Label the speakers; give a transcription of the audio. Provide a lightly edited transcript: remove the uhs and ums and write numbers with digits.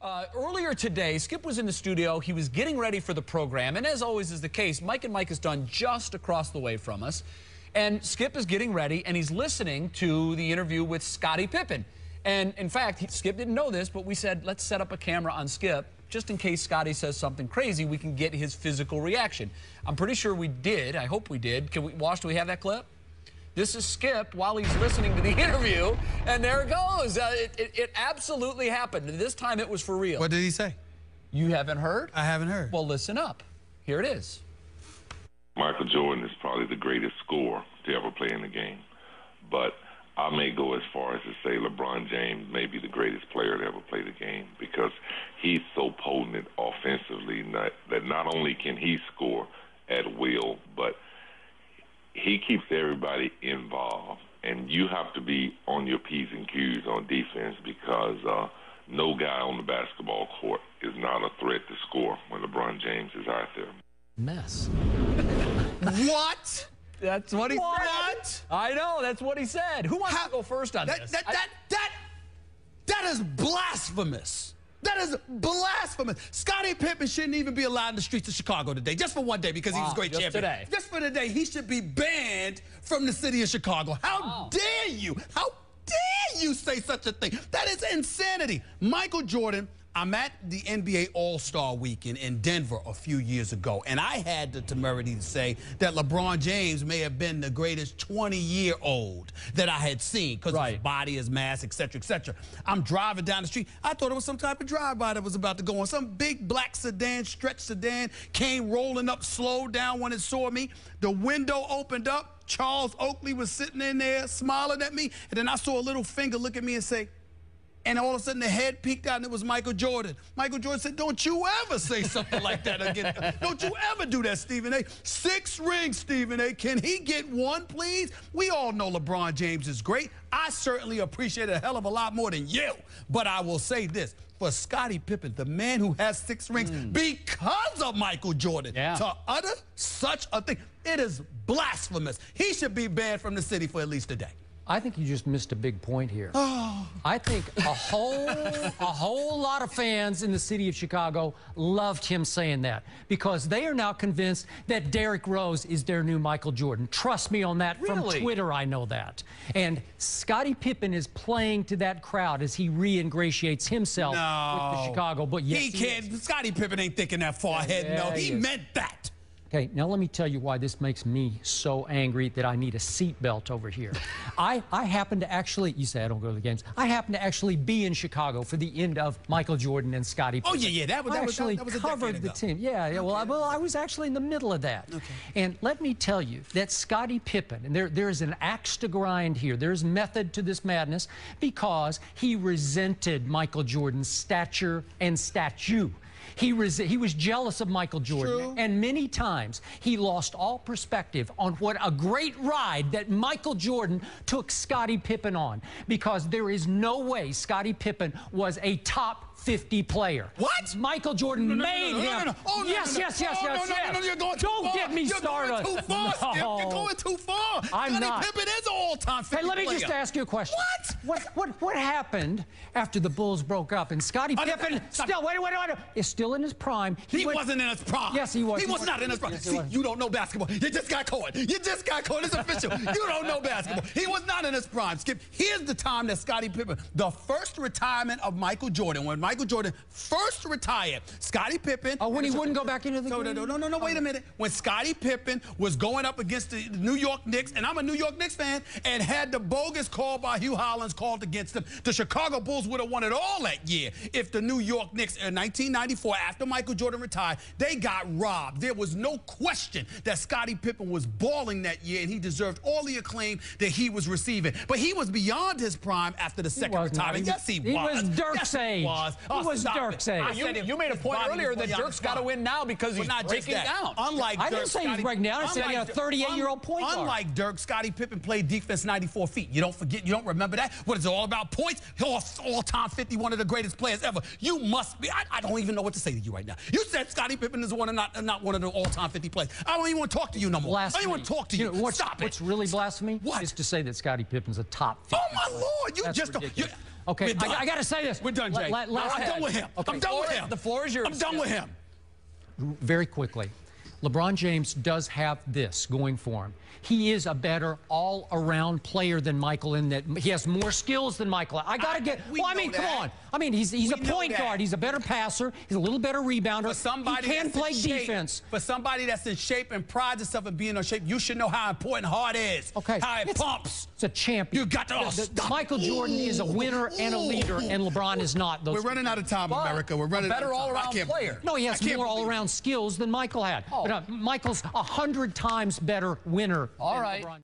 Speaker 1: Earlier today, Skip was in the studio. He was getting ready for the program. And as always is the case, Mike and Mike is done just across the way from us. And Skip is getting ready, and he's listening to the interview with Scottie Pippen. And, in fact, Skip didn't know this, but we said, let's set up a camera on Skip. Just in case Scottie says something crazy, we can get his physical reaction. I'm pretty sure we did. I hope we did. Can we, Wash, do we have that clip? This is Skip while he's listening to the interview, and there it goes. It absolutely happened. This time it was for real.
Speaker 2: What did he say?
Speaker 1: You haven't heard?
Speaker 2: I haven't heard.
Speaker 1: Well, listen up. Here it is.
Speaker 3: Michael Jordan is probably the greatest scorer to ever play in the game. But I may go as far as to say LeBron James may be the greatest player to ever play the game because he's so potent offensively that not only can he score at will, but he keeps everybody involved, and you have to be on your P's and Q's on defense because no guy on the basketball court is not a threat to score when LeBron James is out there.
Speaker 1: Mess.
Speaker 2: What?
Speaker 1: That's what he said.
Speaker 2: What?
Speaker 1: I know, that's what he said. Who wants to go first on this?
Speaker 2: That is blasphemous. That is blasphemous. Scottie Pippen shouldn't even be allowed in the streets of Chicago today, just for one day, because he was a great champion.
Speaker 1: Today.
Speaker 2: Just for today, he should be banned from the city of Chicago. How dare you? How dare you say such a thing? That is insanity. Michael Jordan, I'm at the NBA All-Star Weekend in Denver a few years ago, and I had the temerity to say that LeBron James may have been the greatest 20-year-old that I had seen because of his body, his mass, et cetera, et cetera. I'm driving down the street. I thought it was some type of drive-by that was about to go on. Some big black sedan, stretch sedan, came rolling up, slowed down when it saw me. The window opened up. Charles Oakley was sitting in there smiling at me, and then I saw a little finger look at me and say, and all of a sudden the head peeked out and it was Michael Jordan. Michael Jordan said, don't you ever say something like that again. Don't you ever do that, Stephen A. 6 rings, Stephen A. Can he get one, please? We all know LeBron James is great. I certainly appreciate it a hell of a lot more than you. But I will say this. For Scottie Pippen, the man who has 6 rings because of Michael Jordan, to utter such a thing, it is blasphemous. He should be banned from the city for at least a day.
Speaker 4: I think you just missed a big point here. I think a whole lot of fans in the city of Chicago loved him saying that because they are now convinced that Derrick Rose is their new Michael Jordan. Trust me on that. From Twitter, I know that. And Scottie Pippen is playing to that crowd as he re-ingratiates himself with the Chicago. But yes,
Speaker 2: he can't. Scottie Pippen ain't thinking that far ahead. No, he meant that.
Speaker 4: Okay, now let me tell you why this makes me so angry that I need a seatbelt over here. I happen to actually, you say I don't go to the games, I happen to actually be in Chicago for the end of Michael Jordan and Scottie Pippen.
Speaker 2: Oh, yeah, that was
Speaker 4: actually covered the team. Yeah, well, I was actually in the middle of that. Okay. And let me tell you that Scottie Pippen, and there is an axe to grind here. There's method to this madness because he resented Michael Jordan's stature and statue. He was jealous of Michael Jordan, and many times he lost all perspective on what a great ride that Michael Jordan took Scottie Pippen on, because there is no way Scottie Pippen was a top 50 player.
Speaker 2: What?
Speaker 4: Michael Jordan made him. Yes.
Speaker 2: You're going too
Speaker 4: Don't
Speaker 2: far.
Speaker 4: get me started.
Speaker 2: You're going too far, Skip. You're going too far.
Speaker 4: I'm not.
Speaker 2: Pippen is an all-time 50
Speaker 4: Hey, let me
Speaker 2: player.
Speaker 4: just ask you a question. What happened after the Bulls broke up and Scottie Pippen still, wait, is still in his prime?
Speaker 2: He wasn't in his prime.
Speaker 4: Yes, he was.
Speaker 2: He was not in his prime. See, you don't know basketball. You just got caught. You just got caught. It's official. You don't know basketball. He was not in his prime, Skip. Here's the time that Scottie Pippen, the first retirement of Michael Jordan, when Michael Jordan first retired, Scottie Pippen.
Speaker 4: Oh, when he wouldn't go back into the game?
Speaker 2: No, wait a minute. When Scottie Pippen was going up against the New York Knicks, and I'm a New York Knicks fan, and had the bogus call by Hugh Hollins called against them, the Chicago Bulls would have won it all that year if the New York Knicks in 1994, after Michael Jordan retired, they got robbed. There was no question that Scottie Pippen was balling that year, and he deserved all the acclaim that he was receiving. But he was beyond his prime after the second retirement. Yes, he was.
Speaker 4: He was Dirk's age.
Speaker 2: He was
Speaker 4: Dirk's age.
Speaker 1: You made a point earlier that Dirk's got to win now because he's breaking down.
Speaker 2: Unlike
Speaker 4: I didn't say he's breaking down. I said he had a 38-year-old point guard.
Speaker 2: Unlike Dirk, Scottie Pippen played defense 94 feet. You don't forget. You don't remember that? What is it all about? Points? All-time 50, one of the greatest players ever. You must be. I don't even know what to say to you right now. You said Scottie Pippen is one of not one of the all-time 50 players. I don't even want to talk to you no more. I don't even want to talk to you. Stop it.
Speaker 4: What's really blasphemy is to say that Scottie Pippen's a top 50
Speaker 2: Oh, my Lord. You
Speaker 4: That's
Speaker 2: just
Speaker 4: ridiculous. Okay, I got to say this.
Speaker 2: We're done, Jay.
Speaker 4: Let
Speaker 2: I'm done with him.
Speaker 1: Okay.
Speaker 2: I'm done with him.
Speaker 1: The floor is yours.
Speaker 2: I'm done with him.
Speaker 4: Very quickly, LeBron James does have this going for him. He is a better all-around player than Michael in that he has more skills than Michael. I got to get. Well, I mean, come on. I mean, he's a point guard. He's a better passer. He's a little better rebounder.
Speaker 2: For somebody
Speaker 4: he can play
Speaker 2: shape,
Speaker 4: defense.
Speaker 2: For somebody that's in shape and prides itself in being in shape, you should know how important heart is.
Speaker 4: Okay.
Speaker 2: How it pumps.
Speaker 4: It's a champion.
Speaker 2: You got to stop.
Speaker 4: Michael Jordan is a winner and a leader, and LeBron is not.
Speaker 2: We're running out of time, America. We're running out of time.
Speaker 1: Better all-around player.
Speaker 4: No, he has more all-around skills than Michael had.
Speaker 1: Oh.
Speaker 4: But, Michael's 100 times better winner.
Speaker 1: All
Speaker 4: than
Speaker 1: right.
Speaker 4: LeBron.